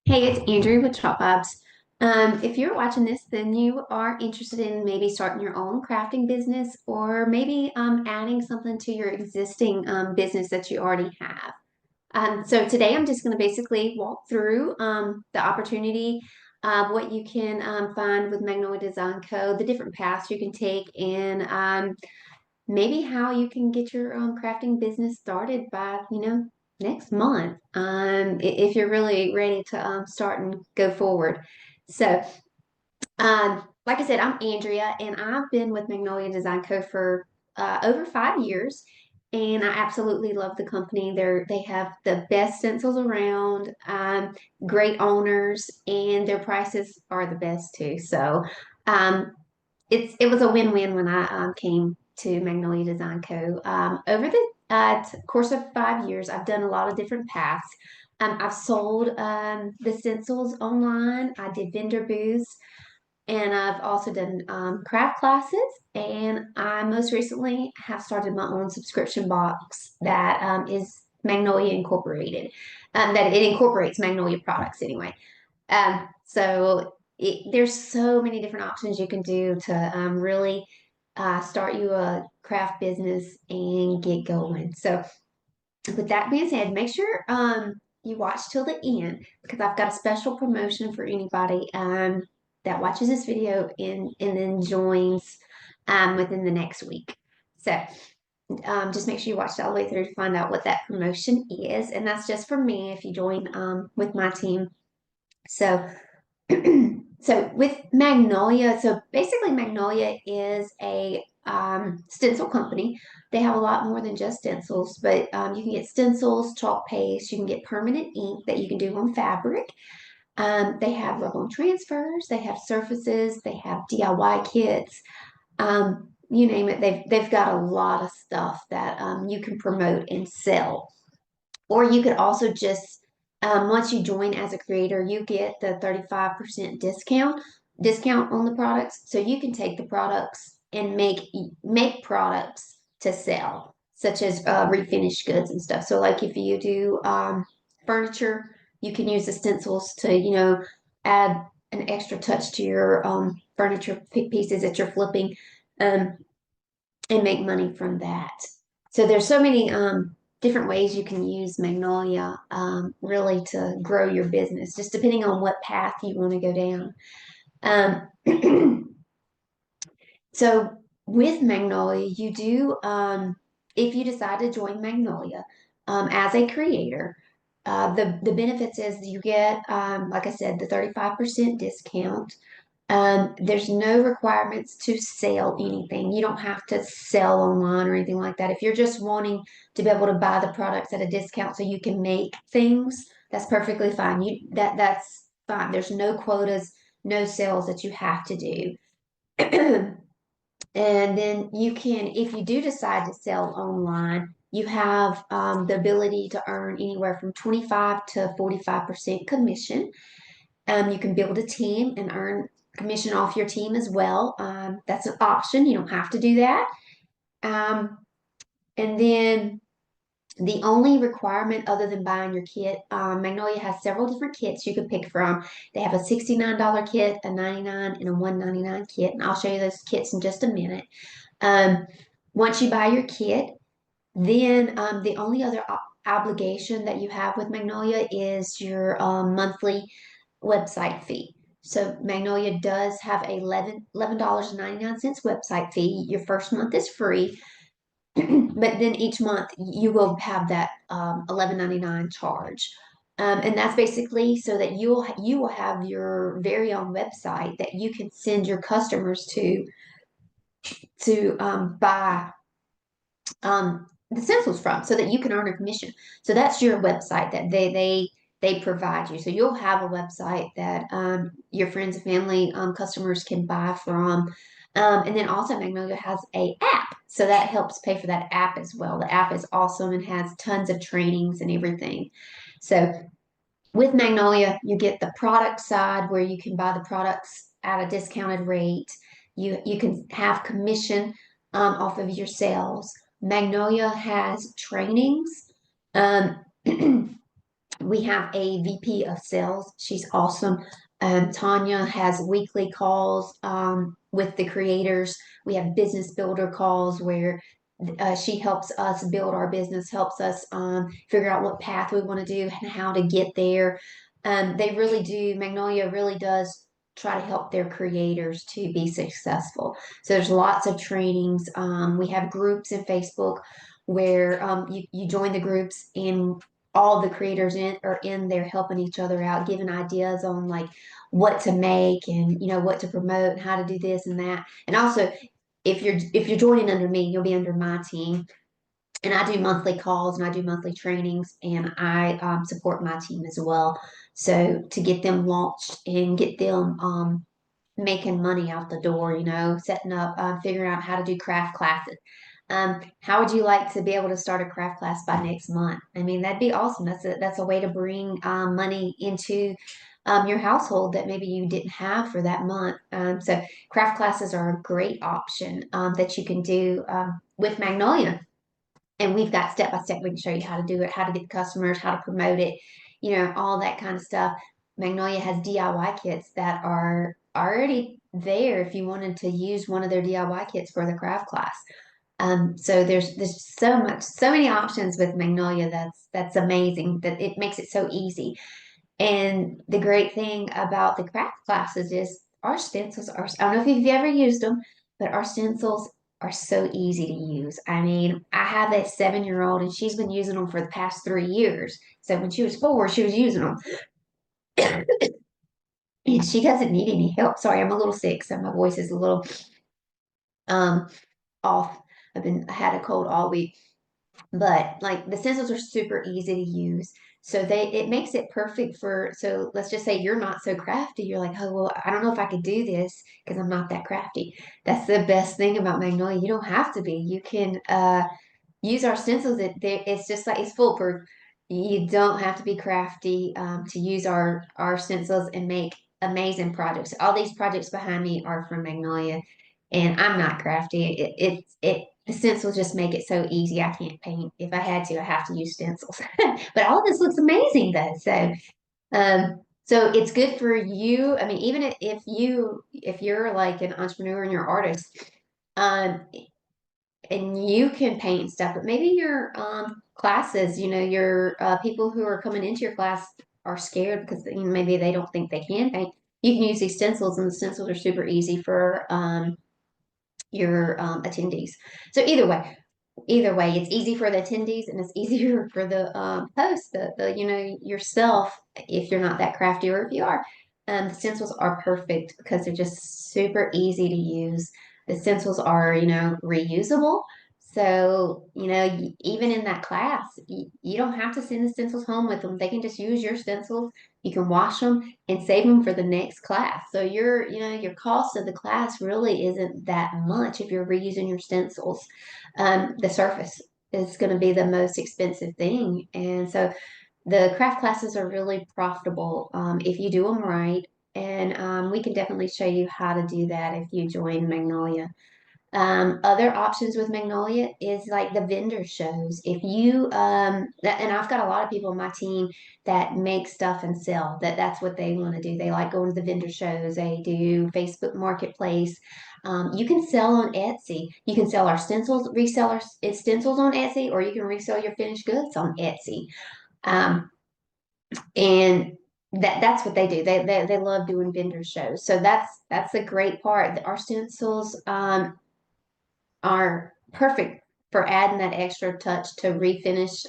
Hey, it's Andrew with Chop Vibes. If you're watching this, then you are interested in maybe starting your own crafting business or maybe adding something to your existing business that you already have. So today I'm just going to basically walk through the opportunity of what you can find with Magnolia Design Co., the different paths you can take, and maybe how you can get your crafting business started by, next month, if you're really ready to start and go forward. So, like I said, I'm Andrea, and I've been with Magnolia Design Co. for over 5 years, and I absolutely love the company. They have the best stencils around, great owners, and their prices are the best too. So, um, it was a win-win when I came to Magnolia Design Co. Over the course of 5 years, I've done a lot of different paths. I've sold the stencils online. I did vendor booths, and I've also done craft classes. And I most recently have started my own subscription box that is Magnolia Incorporated. That it incorporates Magnolia products anyway. There's so many different options you can do to really start you a craft business and get going. So, with that being said, make sure you watch till the end because I've got a special promotion for anybody that watches this video and then joins within the next week. So, just make sure you watch it all the way through to find out what that promotion is. And that's just for me if you join with my team. So, so with Magnolia, so basically Magnolia is a stencil company. They have a lot more than just stencils, but you can get stencils, chalk paste, you can get permanent ink that you can do on fabric. They have rub-on transfers, they have surfaces, they have DIY kits. You name it, they've got a lot of stuff that you can promote and sell. Or you could also just, once you join as a creator, you get the 35% discount on the products. So you can take the products and make products to sell, such as refinished goods and stuff. So like if you do furniture, you can use the stencils to, add an extra touch to your furniture pieces that you're flipping, um, and make money from that. So there's so many different ways you can use Magnolia really to grow your business, just depending on what path you want to go down. So with Magnolia, you do, if you decide to join Magnolia as a creator, the benefits is you get, like I said, the 35% discount. There's no requirements to sell anything. You don't have to sell online or anything like that. If you're just wanting to be able to buy the products at a discount so you can make things, that's perfectly fine. That's fine. There's no quotas, no sales that you have to do. And then you can, if you do decide to sell online, you have the ability to earn anywhere from 25 to 45% commission. You can build a team and earn commission off your team as well. That's an option. You don't have to do that. Um, and then the only requirement other than buying your kit, Magnolia has several different kits you can pick from. They have a $69 kit, a 99 and a 199 kit. And I'll show you those kits in just a minute. Um, Once you buy your kit, then the only other obligation that you have with Magnolia is your monthly website fee. So Magnolia does have a $11.99 website fee. Your first month is free, but then each month you will have that $11.99 charge. And that's basically so that you will have your very own website that you can send your customers to buy the stencils from so that you can earn a commission. So that's your website that they provide you. So you'll have a website that your friends and family customers can buy from. And then also Magnolia has a app. So that helps pay for that app as well. The app is awesome and has tons of trainings and everything. So with Magnolia, you get the product side where you can buy the products at a discounted rate. You can have commission off of your sales. Magnolia has trainings, um, We have a VP of sales. She's awesome. Tanya has weekly calls with the creators. We have business builder calls where she helps us build our business, helps us figure out what path we want to do and how to get there. They really do, Magnolia really does try to help their creators to be successful. So there's lots of trainings. We have groups in Facebook where you join the groups and all the creators are in there helping each other out, giving ideas on like what to make and what to promote and how to do this and that. And also if you're joining under me, you'll be under my team. And I do monthly calls and I do monthly trainings and I support my team as well. So to get them launched and get them making money out the door, setting up, figuring out how to do craft classes. How would you like to be able to start a craft class by next month? I mean, that'd be awesome. That's a way to bring money into your household that maybe you didn't have for that month. So craft classes are a great option that you can do with Magnolia. And we've got step by step. We can show you how to do it, how to get the customers, how to promote it, all that kind of stuff. Magnolia has DIY kits that are already there if you wanted to use one of their DIY kits for the craft class. So there's so many options with Magnolia that's amazing that it makes it so easy. And the great thing about the craft classes is our stencils are, I don't know if you've ever used them, but our stencils are so easy to use. I mean, I have that 7-year-old and she's been using them for the past 3 years. So when she was 4, she was using them. And she doesn't need any help. Sorry, I'm a little sick, so my voice is a little um off. I had a cold all week. But like the stencils are super easy to use. So it makes it perfect for, so let's just say you're not so crafty. You're like, oh, well, I don't know if I could do this because I'm not that crafty. That's the best thing about Magnolia. You don't have to be. You can use our stencils. It's just like it's foolproof. You don't have to be crafty to use our stencils and make amazing projects. All these projects behind me are from Magnolia, and I'm not crafty. The stencils just make it so easy. I can't paint. If I had to, I have to use stencils. But all of this looks amazing though. So it's good for you. I mean, even if you're like an entrepreneur and you're an artist, um, and you can paint stuff, but maybe your classes, your people who are coming into your class are scared because maybe they don't think they can paint. You can use these stencils, and the stencils are super easy for your attendees. So either way, it's easy for the attendees and it's easier for the host, the yourself if you're not that crafty or if you are. The stencils are perfect because they're just super easy to use. The stencils are, reusable. So, even in that class, you don't have to send the stencils home with them. They can just use your stencils. You can wash them and save them for the next class. So your cost of the class really isn't that much if you're reusing your stencils. The surface is going to be the most expensive thing. And so the craft classes are really profitable if you do them right. And we can definitely show you how to do that if you join Magnolia. Other options with Magnolia is like the vendor shows. If you and I've got a lot of people on my team that make stuff and sell. That's what they want to do. They like going to the vendor shows. They do Facebook Marketplace. You can sell on Etsy. You can sell our stencils, resell our stencils on Etsy, or you can resell your finished goods on Etsy. Um, and that's what they do. They love doing vendor shows. So that's the great part. Our stencils are perfect for adding that extra touch to refinish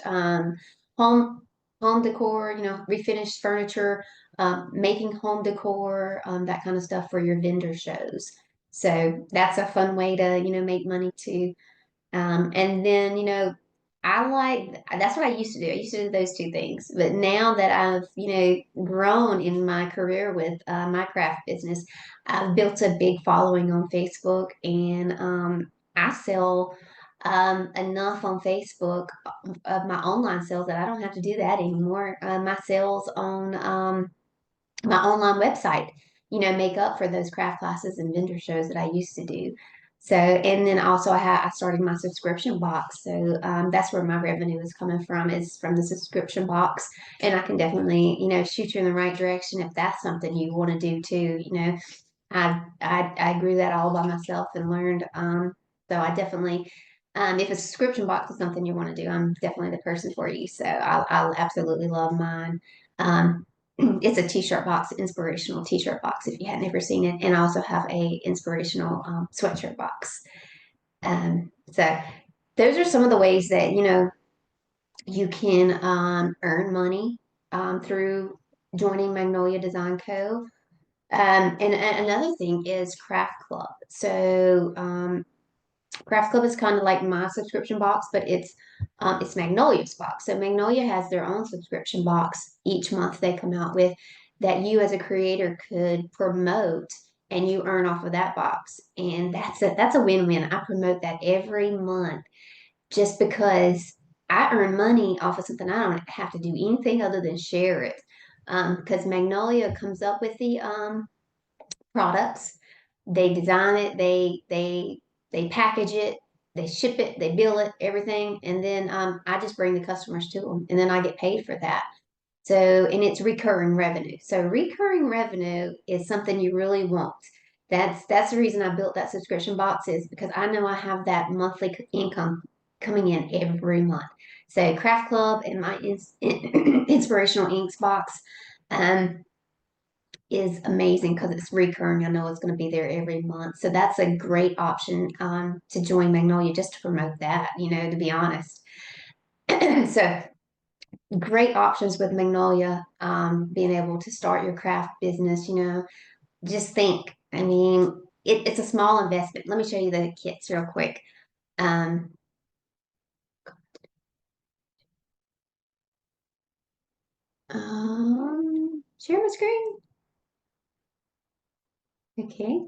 home home decor, refinish furniture, making home decor, that kind of stuff for your vendor shows. So that's a fun way to, make money too. And then, that's what I used to do. I used to do those two things. But now that I've, grown in my career with my craft business, I've built a big following on Facebook and I sell enough on Facebook of my online sales that I don't have to do that anymore. My sales on my online website, make up for those craft classes and vendor shows that I used to do. So, and then also I started my subscription box. So that's where my revenue is coming from, is from the subscription box. And I can definitely, shoot you in the right direction if that's something you want to do too. I grew that all by myself and learned. So I definitely, if a subscription box is something you want to do, I'm definitely the person for you. So I absolutely love mine. It's a t-shirt box, inspirational t-shirt box if you hadn't ever seen it, and I also have a inspirational sweatshirt box. So those are some of the ways that you can earn money through joining Magnolia Design Co. And another thing is Craft Club. So Craft Club is kind of like my subscription box, but it's Magnolia's box. So Magnolia has their own subscription box each month they come out with that you as a creator could promote and you earn off of that box. And that's a win-win. I promote that every month just because I earn money off of something I don't have to do anything other than share it. Because Magnolia comes up with the products. They design it, they package it, they ship it, they bill it, everything, and then I just bring the customers to them, and then I get paid for that. So, and it's recurring revenue. So, recurring revenue is something you really want. That's the reason I built that subscription box, is because I know I have that monthly income coming in every month. So, Craft Club and my inspirational inks box. Um, is amazing because it's recurring. I know it's going to be there every month. So that's a great option to join Magnolia just to promote that, to be honest. So great options with Magnolia, being able to start your craft business, just think, I mean, it's a small investment. Let me show you the kits real quick. Um, share my screen. Okay.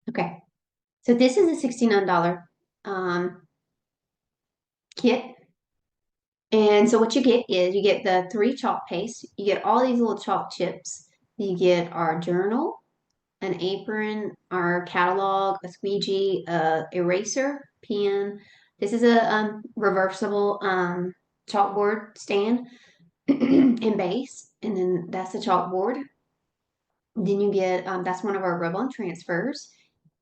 Okay. So this is a $69 kit. And so what you get is you get the 3 chalk pastes, you get all these little chalk chips, you get our journal, an apron, our catalog, a squeegee, eraser, pen. This is a reversible chalkboard stand and base, and then that's the chalkboard. Then you get that's one of our rub-on transfers.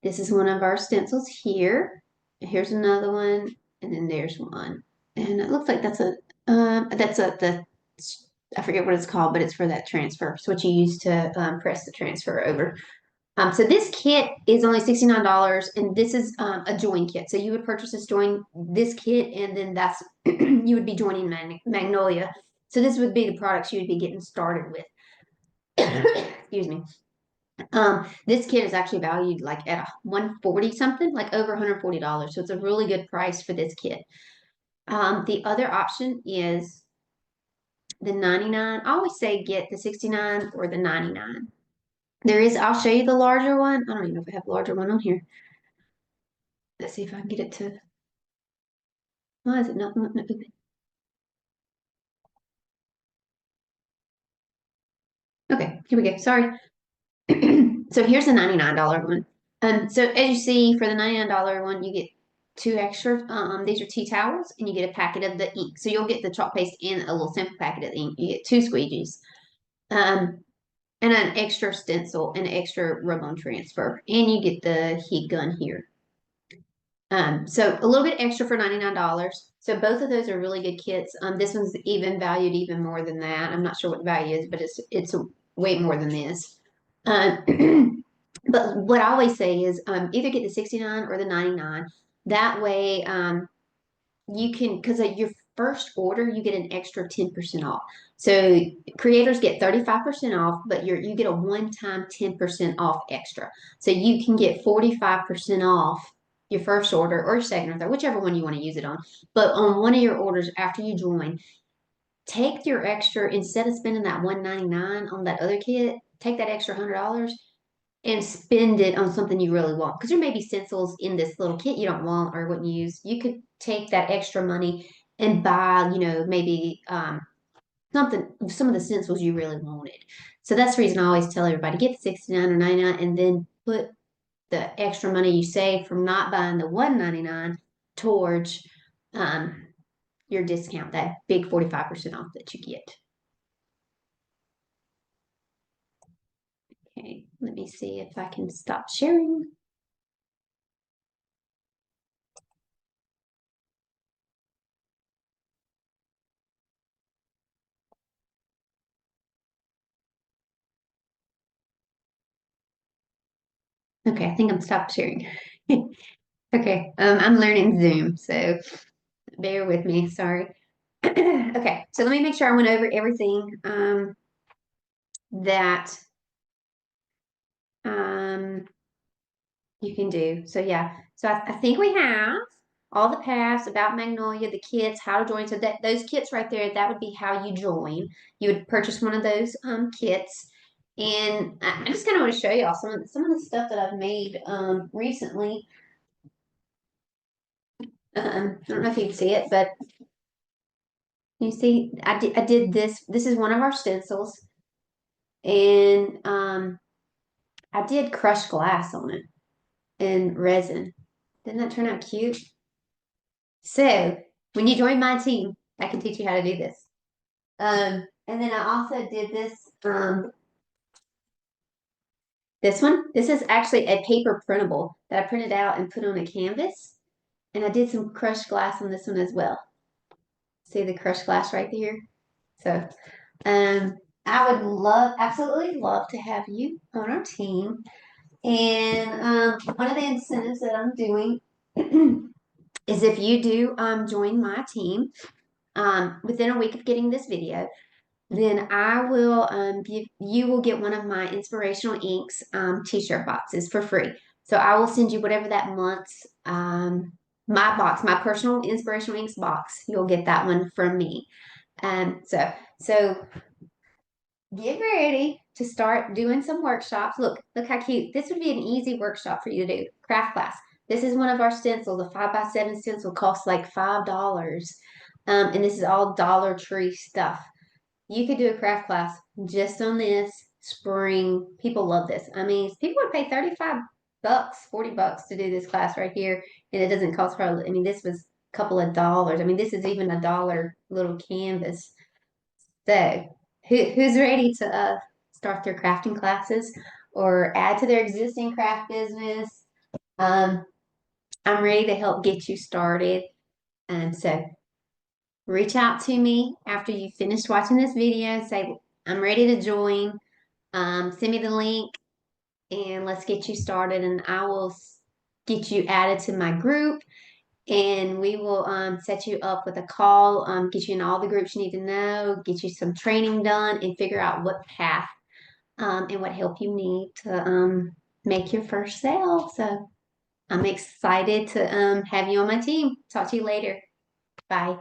This is one of our stencils here. Here's another one, and then there's one. And it looks like that's the I forget what it's called, but it's for that transfer. It's what you use to press the transfer over. So this kit is only $69, and this is a join kit. So you would purchase this kit, and then that's you would be joining Magnolia. So this would be the products you would be getting started with. Excuse me. This kit is actually valued like at 140 something, like over $140. So it's a really good price for this kit. The other option is the 99. I always say get the 69 or the 99. I'll show you the larger one. I don't even know if I have a larger one on here. Let's see if I can get it to, why is it not open? Okay, here we go. Sorry. So here's the $99 one. So as you see, for the $99 one, you get 2 extra. These are tea towels, and you get a packet of the ink. So you'll get the chalk paste and a little simple packet of the ink. You get 2 squeegees, um, and an extra stencil and an extra rub-on transfer, and you get the heat gun here. So a little bit extra for $99. So both of those are really good kits. This one's even valued even more than that. I'm not sure what the value is, but it's way more than this. But what I always say is either get the 69 or the 99. That way you can, because at your first order, you get an extra 10% off. So creators get 35% off, but you get a one-time 10% off extra. So you can get 45% off your first order or your second or third, whichever one you want to use it on. But on one of your orders after you join, take your extra, instead of spending that $199 on that other kit, take that extra $100 and spend it on something you really want. Because there may be stencils in this little kit you don't want or wouldn't use. You could take that extra money and buy, maybe some of the stencils you really wanted. So that's the reason I always tell everybody get the 69 or 99 and then put the extra money you save from not buying the 199 towards your discount, that big 45% off that you get. Okay, let me see if I can stop sharing. Okay, I think I'm stopped sharing. Okay, I'm learning Zoom, so bear with me. Sorry. Okay, so let me make sure I went over everything that um, you can do. So yeah, so I think we have all the paths about Magnolia, the kits, how to join. So that those kits right there, that would be how you join. You would purchase one of those kits. And I just kind of want to show y'all some of the stuff that I've made recently. I don't know if you can see it, but you see, I did this. This is one of our stencils, and I did crushed glass on it and resin. Didn't that turn out cute? So when you join my team, I can teach you how to do this. And then I also did this one. This is actually a paper printable that I printed out and put on a canvas. And I did some crushed glass on this one as well. See the crushed glass right there? So I would absolutely love to have you on our team. And one of the incentives that I'm doing is if you do join my team within a week of getting this video, then I will you will get one of my inspirational inks t-shirt boxes for free. So I will send you whatever that month's my personal inspirational inks box. You'll get that one from me. So get ready to start doing some workshops. Look how cute. This would be an easy workshop for you to do. Craft class. This is one of our stencils. A 5x7 stencil costs like $5. And this is all Dollar Tree stuff. You could do a craft class just on this spring. People love this. I mean, people would pay 35 bucks, 40 bucks to do this class right here. And it doesn't cost hardly, I mean, this was a couple of dollars. I mean, this is even $1 little canvas. So who's ready to start their crafting classes or add to their existing craft business? Um, I'm ready to help get you started. And so reach out to me after you finish watching this video. Say, I'm ready to join. Send me the link and let's get you started. And I will get you added to my group. And we will set you up with a call, get you in all the groups you need to know, get you some training done, and figure out what path and what help you need to make your first sale. So I'm excited to have you on my team. Talk to you later. Bye.